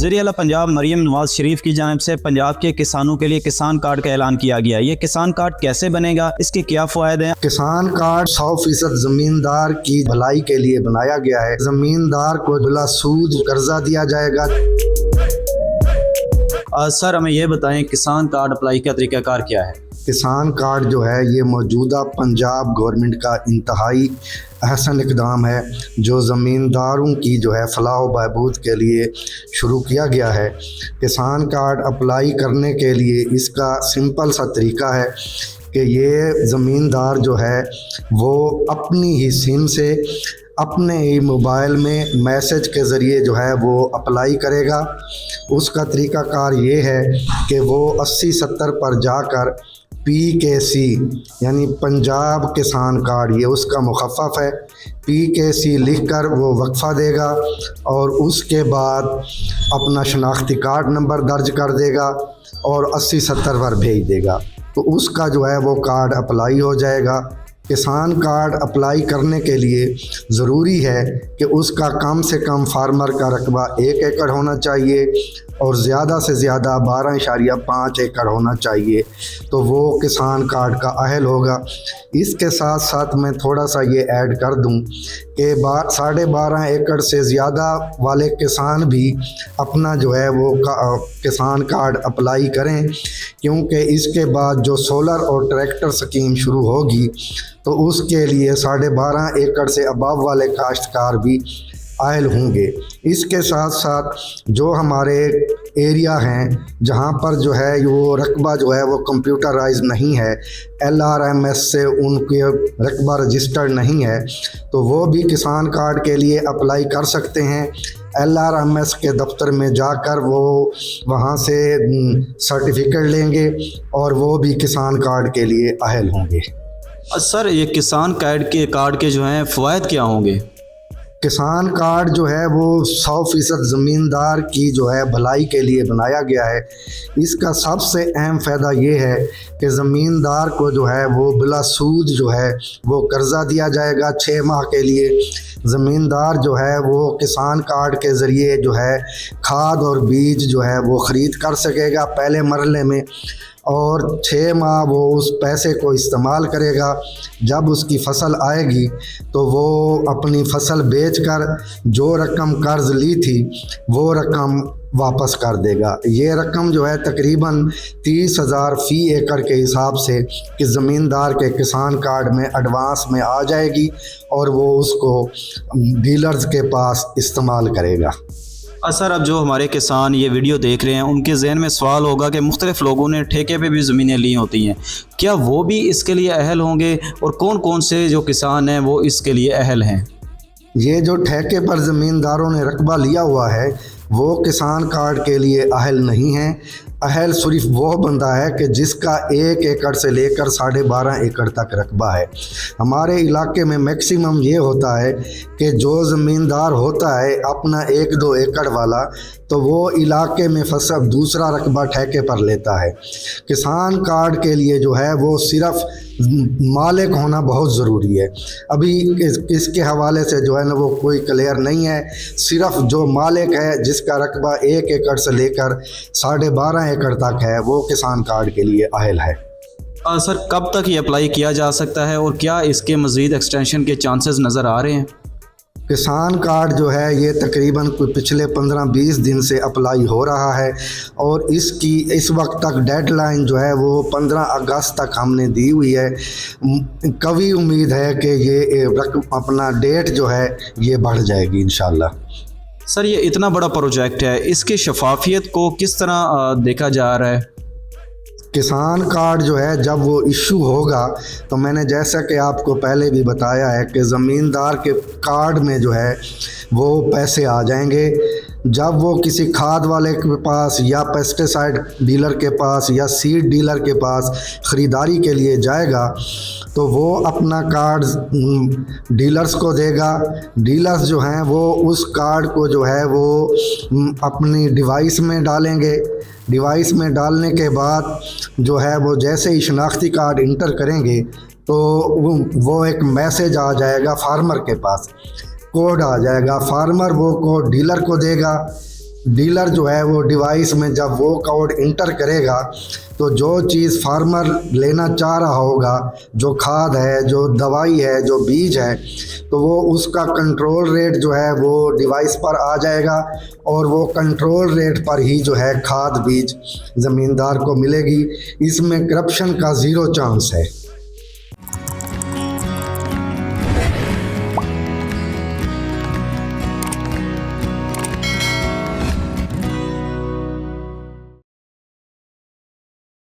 वज़ीर-ए-आला पंजाब मरीम नवाज शरीफ की जानिब से पंजाब के किसानों के लिए किसान कार्ड का ऐलान किया गया। ये किसान कार्ड कैसे बनेगा, इसके क्या फ़ायदे हैं? किसान कार्ड 100% जमींदार की भलाई के लिए बनाया गया है। जमींदार को बिला सूद कर्जा दिया जाएगा। सर हमें ये बताएं, किसान कार्ड अप्लाई का तरीक़ाकार क्या है? किसान कार्ड जो है ये मौजूदा पंजाब गवर्नमेंट का इंतहाई अहसन इक़दाम है जो ज़मींदारों की जो है फलाह व बहबूद के लिए शुरू किया गया है। किसान कार्ड अप्लाई करने के लिए इसका सिंपल सा तरीका है कि ये ज़मींदार जो है वो अपनी ही सिम से अपने ही मोबाइल में मैसेज के ज़रिए जो है वो अप्लाई करेगा। उसका तरीक़ाकार ये है कि वो 80-70 पर जाकर PKC यानी पंजाब किसान कार्ड, ये उसका मुखफ़फ़ है, PKC लिखकर वो वक्फ़ा देगा और उसके बाद अपना शनाख्ती कार्ड नंबर दर्ज कर देगा और 80-70 पर भेज देगा, तो उसका जो है वो कार्ड अप्लाई हो जाएगा। किसान कार्ड अप्लाई करने के लिए ज़रूरी है कि उसका कम से कम फार्मर का रकबा 1 एकड़ होना चाहिए और ज़्यादा से ज़्यादा 12.5 एकड़ होना चाहिए, तो वो किसान कार्ड का अहल होगा। इसके साथ साथ मैं थोड़ा सा ये ऐड कर दूं कि 12.5 एकड़ से ज़्यादा वाले किसान भी अपना जो है वो किसान कार्ड अप्लाई करें, क्योंकि इसके बाद जो सोलर और ट्रैक्टर स्कीम शुरू होगी तो उसके लिए 12.5 एकड़ से अबव वाले काश्तकार भी आयल होंगे। इसके साथ साथ जो हमारे एरिया हैं जहां पर जो है वो रकबा जो है वो कंप्यूटराइज नहीं है, LRMS से उनके रकबा रजिस्टर्ड नहीं है, तो वो भी किसान कार्ड के लिए अप्लाई कर सकते हैं। LRMS के दफ्तर में जाकर वो वहां से सर्टिफिकेट लेंगे और वो भी किसान कार्ड के लिए अहल होंगे। सर ये किसान कार्ड के जो हैं फ़वाइद क्या होंगे? किसान कार्ड जो है वो 100% ज़मींदार की जो है भलाई के लिए बनाया गया है। इसका सबसे अहम फ़ायदा ये है कि ज़मींदार को जो है वो बिला सूद जो है वो कर्ज़ा दिया जाएगा 6 माह के लिए। ज़मींदार जो है वो किसान कार्ड के ज़रिए जो है खाद और बीज जो है वो ख़रीद कर सकेगा पहले मरहले में, और 6 माह वो उस पैसे को इस्तेमाल करेगा। जब उसकी फ़सल आएगी तो वो अपनी फ़सल बेचकर जो रकम कर्ज़ ली थी वो रकम वापस कर देगा। ये रकम जो है तकरीबन 30,000 फ़ी एकड़ के हिसाब से कि ज़मींदार के किसान कार्ड में एडवांस में आ जाएगी और वो उसको डीलर्स के पास इस्तेमाल करेगा। सर अब जो हमारे किसान ये वीडियो देख रहे हैं उनके जहन में सवाल होगा कि मुख्तलिफ़ लोगों ने ठेके पे भी ज़मीनें ली होती हैं, क्या वो भी इसके लिए अहल होंगे और कौन कौन से जो किसान हैं वो इसके लिए अहल हैं? ये जो ठेके पर ज़मींदारों ने रकबा लिया हुआ है वो किसान कार्ड के लिए अहल नहीं है। अहल सिर्फ वो बंदा है कि जिसका 1 एकड़ से लेकर 12.5 एकड़ तक रकबा है। हमारे इलाके में मैक्सिमम ये होता है कि जो ज़मींदार होता है अपना 1-2 एकड़ वाला, तो वो इलाके में फसल दूसरा रकबा ठेके पर लेता है। किसान कार्ड के लिए जो है वो सिर्फ़ मालिक होना बहुत ज़रूरी है। अभी इसके हवाले से जो है ना वो कोई क्लियर नहीं है। सिर्फ़ जो मालिक है जिसका रकबा 1 एकड़ से लेकर 12.5 एकड़ तक है वो किसान कार्ड के लिए अहल है। सर कब तक ये अप्लाई किया जा सकता है और क्या इसके मज़ीद एक्सटेंशन के चांसेस नज़र आ रहे हैं? किसान कार्ड जो है ये तकरीबन पिछले 15-20 दिन से अप्लाई हो रहा है और इसकी इस वक्त तक डेडलाइन जो है वो 15 अगस्त तक हमने दी हुई है। कभी उम्मीद है कि ये अपना डेट जो है ये बढ़ जाएगी इंशाल्लाह। सर ये इतना बड़ा प्रोजेक्ट है, इसकी शफाफियत को किस तरह देखा जा रहा है? किसान कार्ड जो है जब वो इशू होगा तो मैंने जैसा कि आपको पहले भी बताया है कि ज़मींदार के कार्ड में जो है वो पैसे आ जाएंगे। जब वो किसी खाद वाले के पास या पेस्टिसाइड डीलर के पास या सीड डीलर के पास ख़रीदारी के लिए जाएगा तो वो अपना कार्ड डीलर्स को देगा। डीलर्स जो हैं वो उस कार्ड को जो है वो अपनी डिवाइस में डालेंगे। डिवाइस में डालने के बाद जो है वो जैसे ही शनाख्ती कार्ड इंटर करेंगे तो वो एक मैसेज आ जाएगा फार्मर के पास, कोड आ जाएगा। फार्मर वो कोड डीलर को देगा, डीलर जो है वो डिवाइस में जब वो कोड इंटर करेगा तो जो चीज़ फार्मर लेना चाह रहा होगा, जो खाद है, जो दवाई है, जो बीज है, तो वो उसका कंट्रोल रेट जो है वो डिवाइस पर आ जाएगा और वो कंट्रोल रेट पर ही जो है खाद बीज ज़मींदार को मिलेगी। इसमें करप्शन का ज़ीरो चांस है।